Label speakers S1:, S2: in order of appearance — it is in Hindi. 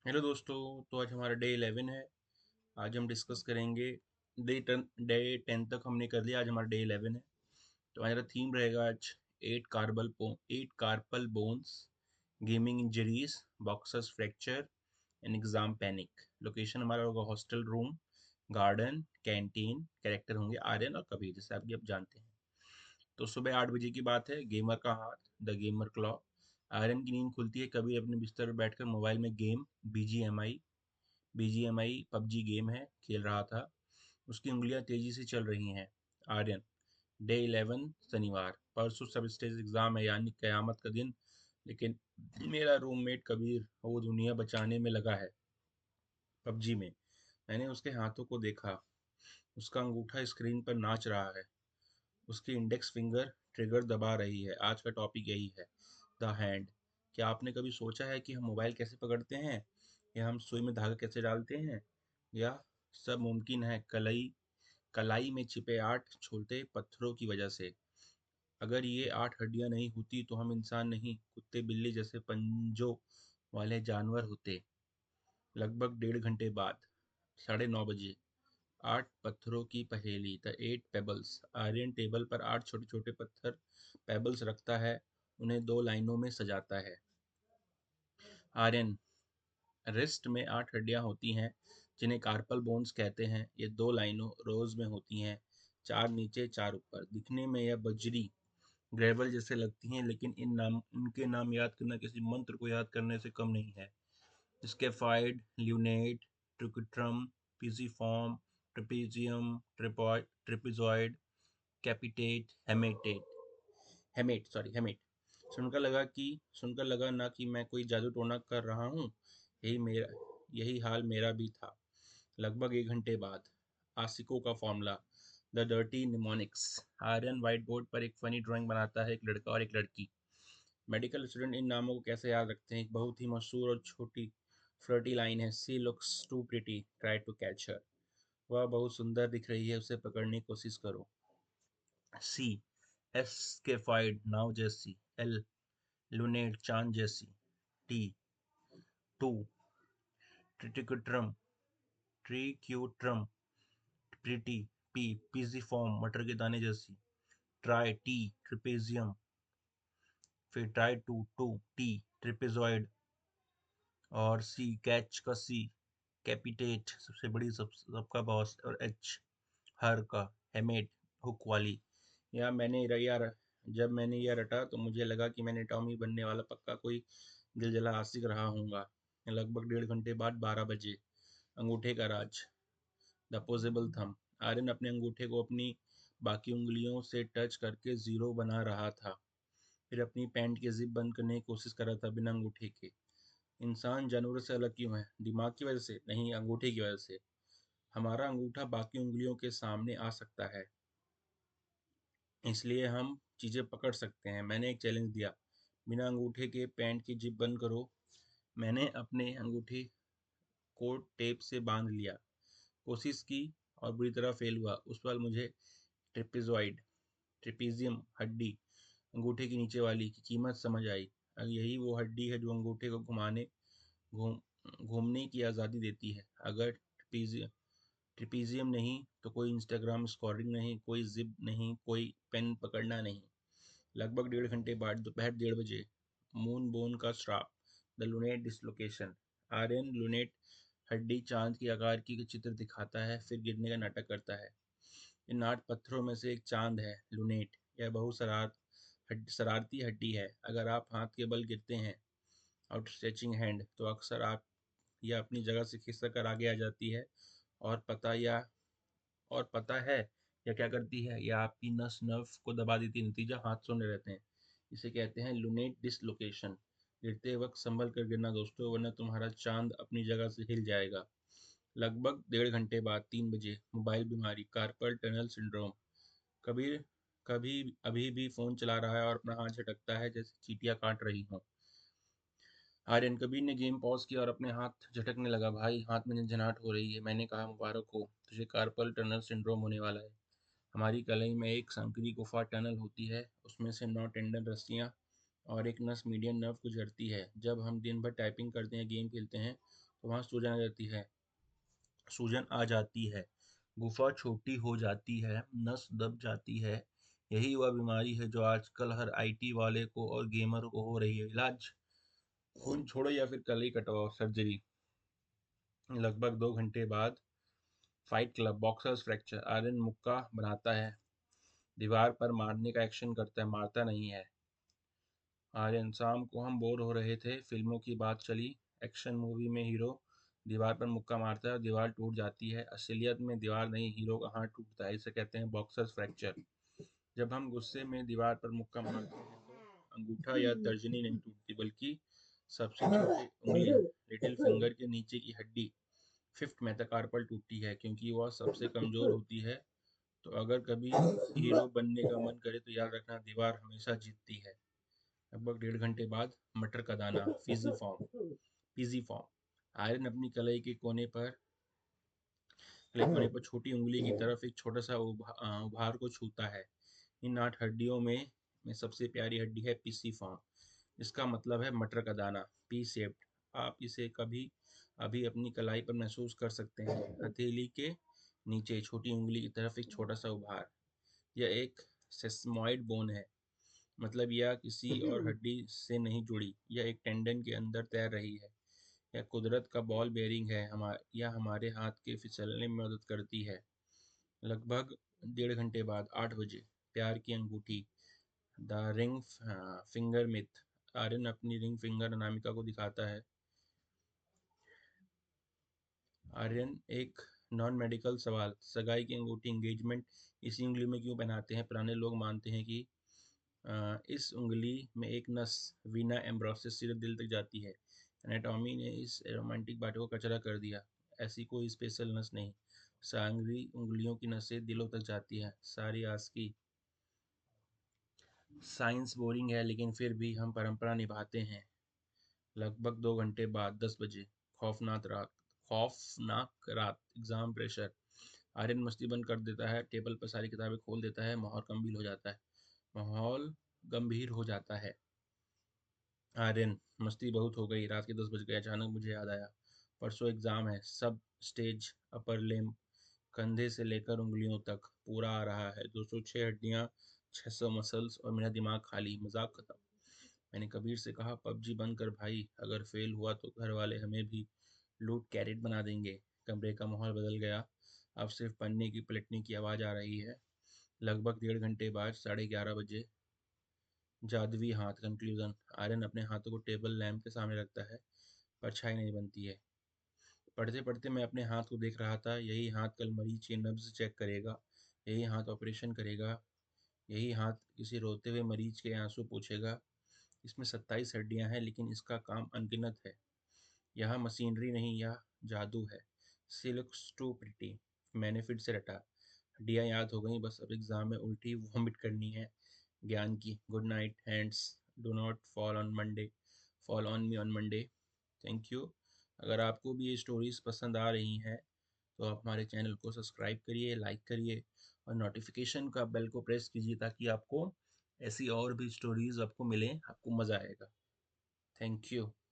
S1: हेलो दोस्तों। तो आज हमारा डे 11 है। आज हम डिस्कस करेंगे डे 10 तक हमने कर लिया। आज हमारा डे 11 है। तो हमारा थीम रहेगा आज eight carpal bones, gaming injuries, boxer's fracture and exam panic. Location हमारा होगा hostel room, garden, canteen. Character होंगे आर्यन और कबीर, जैसे आप भी अब जानते हैं। तो सुबह 8 बजे की बात है। गेमर का हाथ, द गेमर क्लॉ। आर्यन की नींद खुलती है। कबीर अपने बिस्तर पर बैठकर मोबाइल में गेम बीजीएमआई पबजी गेम है खेल रहा था। उसकी उंगलियां तेजी से चल रही हैं। आर्यन, डे 11 शनिवार, परसों सब स्टेज एग्जाम है, यानी कयामत का दिन। लेकिन मेरा रूममेट कबीर वो दुनिया बचाने में लगा है पबजी में। मैंने उसके हाथों को देखा। उसका अंगूठा स्क्रीन पर नाच रहा है। उसकी इंडेक्स फिंगर ट्रिगर दबा रही है। आज का टॉपिक यही है, द हैंड। क्या आपने कभी सोचा है कि हम मोबाइल कैसे पकड़ते हैं, या हम सुई में धागा कैसे डालते हैं, या सब मुमकिन है कलाई कलाई में छिपे 8 छोटे पत्थरों की वजह से? अगर ये 8 हड्डियां नहीं होती तो हम इंसान नहीं, कुत्ते बिल्ली जैसे पंजों वाले जानवर होते। लगभग 1.5 घंटे बाद, 9:30 बजे। 8 पत्थरों की पहेली, द 8 पेबल्स। आर्यन टेबल पर 8 छोटे छोटे पत्थर पेबल्स रखता है। उन्हें 2 लाइनों में सजाता है। आर्यन, रिस्ट में 8 हड्डियां होती हैं, जिन्हें कार्पल बोन्स कहते हैं। ये 2 लाइनों रोज में होती हैं, 4 नीचे 4 ऊपर। दिखने में यह बजरी ग्रेवल जैसे लगती हैं, लेकिन इनके नाम याद करना किसी मंत्र को याद करने से कम नहीं है। Scaphoid, lunate, triquetrum, pisiform, trapezium, trapezoid, capitate, hamate. सुनकर लगा ना कि मैं कोई जादू टोना कर रहा हूँ। यही हाल मेरा भी था। लगभग 1 घंटे बाद, आसिको का formula, the dirty mnemonics. Aryan whiteboard पर एक फनी ड्राइंग बनाता है, एक लड़का और एक लड़की। मेडिकल स्टूडेंट इन नामों को कैसे याद रखते हैं? एक बहुत ही मशहूर और छोटी फ्लर्टी लाइन है, she looks too pretty, try to catch her. वह बहुत सुंदर दिख रही है, उसे पकड़ने की कोशिश करो। सी, एस्केफाइड नाव जैसी। एल, लुनेट चांद जैसी। T, too, triquetrum triquetrum pretty. P, pisiform मटर के दाने जैसी। Try, T, trapezium. फिर ट्राई टू टी, ट्रिपेजॉइड। और सी, कैच का सी, कैपिटेट सबसे बड़ी, सबका बॉस। और एच, हर का, हेमेट हुक वाली। या मैंने यार जब मैंने यह रटा तो मुझे लगा कि मैंने टॉमी बनने वाला पक्का कोई दिलजला आशिक रहा हूँगा। लगभग 1.5 घंटे बाद, 12 बजे। अंगूठे का राज, द अपोजेबल थंब। आर्यन अपने अंगूठे को अपनी बाकी उंगलियों से टच करके जीरो बना रहा था। फिर अपनी पैंट की जिप बंद करने की कोशिश कर रहा था बिना अंगूठे के। इंसान जानवरों से अलग क्यों है? दिमाग की वजह से नहीं, अंगूठे की वजह से। हमारा अंगूठा बाकी उंगलियों के सामने आ सकता है, इसलिए हम चीजें पकड़ सकते हैं। मैंने एक चैलेंज दिया, बिना अंगूठे के पैंट की जिप बंद करो। मैंने अपने अंगूठे को टेप से बांध लिया, कोशिश की और बुरी तरह फेल हुआ। उस पर मुझे ट्रेपेजॉइड, ट्रेपेजियम हड्डी, अंगूठे के नीचे वाली की कीमत समझ आई। यही वो हड्डी है जो अंगूठे को घूम घूमने की आज़ादी देती है। अगर ट्रिपीजियम नहीं तो कोई इंस्टाग्राम स्क्रॉलिंग नहीं, कोई जिप नहीं, कोई पेन पकड़ना नहीं। लगभग 1.5 घंटे बाद, दोपहर 1:30 बजे। मून बोन का श्राप, the lunate dislocation. Aryan lunate हड्डी चांद के आकार की चित्र दिखाता है, फिर गिरने का नाटक करता है। इन 8 पत्थरों में से एक चांद है, लूनेट। यह बहुत शरारती हड्डी है। अगर आप हाथ के बल गिरते हैं, आउट स्ट्रेचिंग हैंड, तो अक्सर आप यह अपनी जगह से खिसक कर आगे आ जाती है। और पता है यह क्या करती है? यह आपकी नस नर्व को दबा देती है। नतीजा, हाथ सोने रहते हैं। इसे कहते हैं लूनेट डिसलोकेशन। गिरते वक्त संभल कर गिरना दोस्तों, वरना तुम्हारा चांद अपनी जगह से हिल जाएगा। लगभग 1.5 घंटे बाद, 3 बजे। मोबाइल बीमारी, कार्पल टनल सिंड्रोम। कबीर कभी अभी भी फोन चला रहा है और अपना हाथ झटकता है जैसे चींटियां काट रही हों। आर्यन, कबीर ने गेम पॉज किया और अपने हाथ झटकने लगा। भाई, हाथ में झंझनाहट हो रही है। मैंने कहा, मुबारक हो, तुझे कार्पल टनल सिंड्रोम होने वाला है। हमारी कलाई में एक संकरी गुफा टनल होती है, उसमें से 9 टेंडन रस्सियाँ और एक नस मीडियन नर्व गुजरती है। जब हम दिन भर टाइपिंग करते हैं, गेम खेलते हैं, तो वहाँ सूजन आ जाती है, गुफा छोटी हो जाती है, नस दब जाती है। यही वह बीमारी है जो आजकल हर आईटी वाले को और गेमर को हो रही है। इलाज खून छोड़ो या फिर कलाई कटवाओ, सर्जरी। लगभग 2 घंटे बाद fight club, boxer's fracture. Aryan मुक्का बनाता है, दीवार पर मारने का एक्शन करता है, मारता नहीं है। आर्यन, शाम को हम बोर हो रहे थे, फिल्मों की बात चली। एक्शन मूवी में हीरो दीवार पर मुक्का मारता है और दीवार टूट जाती है। असलियत में दीवार नहीं, हीरो का हाथ टूटता है। इसे कहते हैं बॉक्सर्स फ्रैक्चर। जब हम गुस्से में दीवार पर मुक्का मारते हैं तो अंगूठा या तर्जनी नहीं टूटती, बल्कि सबसे छोटी उंगली, लिटिल फिंगर के नीचे की हड्डी, फिफ्थ मेटाकार्पल टूटती है, क्योंकि वह सबसे कमजोर होती है। तो अगर कभी हीरो बनने का मन करे तो याद रखना, दीवार हमेशा जीतती है। लगभग 1.5 घंटे बाद मटर का दाना, पीजी फॉर्म। आयरन अपनी कलाई पर छोटी उंगली की तरफ एक छोटा सा उभार को छूता है। इन 8 हड्डियों में सबसे प्यारी हड्डी है पीसी फॉर्म। इसका मतलब है मटर का दाना, पी शेप्ड। आप इसे कभी अभी अपनी कलाई पर महसूस कर सकते हैं। हथेली के नीचे छोटी उंगली की तरफ एक छोटा सा उभार। यह एक सेस्मोइड बोन है, मतलब यह किसी और हड्डी से नहीं जुड़ी, यह एक टेंडन के अंदर तैर रही है। यह कुदरत का बॉल बेयरिंग है, यह हमारे हाथ के फिसलने में मदद करती है। लगभग 1.5 घंटे बाद 8 बजे, प्यार की अंगूठी, the ring finger myth. Aryan अपनी रिंग फिंगर अनामिका को दिखाता है। आर्यन, एक नॉन मेडिकल सवाल, सगाई की अंगूठी, एंगेजमेंट इसी उंगली में क्यों पहनाते हैं? पुराने लोग मानते हैं कि इस उंगली में एक नस, वीना एम्ब्रोसिस, सीधे दिल तक जाती है। एनाटॉमी ने इस रोमांटिक बातों को कचरा कर दिया। ऐसी कोई स्पेशल नस नहीं, सांगरी उंगलियों की नसें दिलों तक जाती हैं। सारी आस की साइंस बोरिंग है, लेकिन फिर भी हम परंपरा निभाते हैं। लगभग 2 घंटे बाद 10 बजे, खौफनाक रात, एग्जाम प्रेशर। आर्यन मस्ती बंद कर देता है, टेबल पर सारी किताबें खोल देता है। माहौल गंभीर हो जाता है। आर्यन, मस्ती बहुत हो गई, रात के 10 बज गए। अचानक मुझे याद आया, परसों एग्जाम है। सब स्टेज, अपर लिम्ब, कंधे से लेकर उंगलियों तक पूरा आ रहा है। 206 हड्डियां, 600 मसल्स और मेरा दिमाग खाली। मजाक खत्म। मैंने कबीर से कहा, पबजी बंद कर भाई, अगर फेल हुआ तो घर वाले हमें भी लूट कैरेट बना देंगे। कमरे का माहौल बदल गया। अब सिर्फ पन्ने की पलटने की आवाज़ आ रही है। लगभग 1.5 घंटे बाद 11:30 बजे, जादुई हाथ, कंक्लूजन। आर्यन अपने हाथों को टेबल लैंप के सामने रखता है। परछाई नहीं बनती है। पढ़ते पढ़ते मैं अपने हाथ को देख रहा था। यही हाथ कल मरीज की नब्ज चेक करेगा, यही हाथ ऑपरेशन करेगा, यही हाथ किसी रोते हुए मरीज के आंसू पूछेगा। इसमें 27 हड्डियां हैं, लेकिन इसका काम अनगिनत है। यह मशीनरी नहीं, यह जादू है। Silk too pretty. मैंने फिर से रटा, हड्डियां याद हो गई, बस अब एग्जाम में उल्टी वॉमिट करनी है। ज्ञान की। Good night hands, do not fall on me on Monday. Thank you. अगर आपको भी ये स्टोरीज पसंद आ रही हैं तो आप हमारे चैनल को सब्सक्राइब करिए, लाइक करिए और नोटिफिकेशन का बेल को प्रेस कीजिए, ताकि आपको ऐसी और भी स्टोरीज आपको मिलें, आपको मज़ा आएगा। Thank you.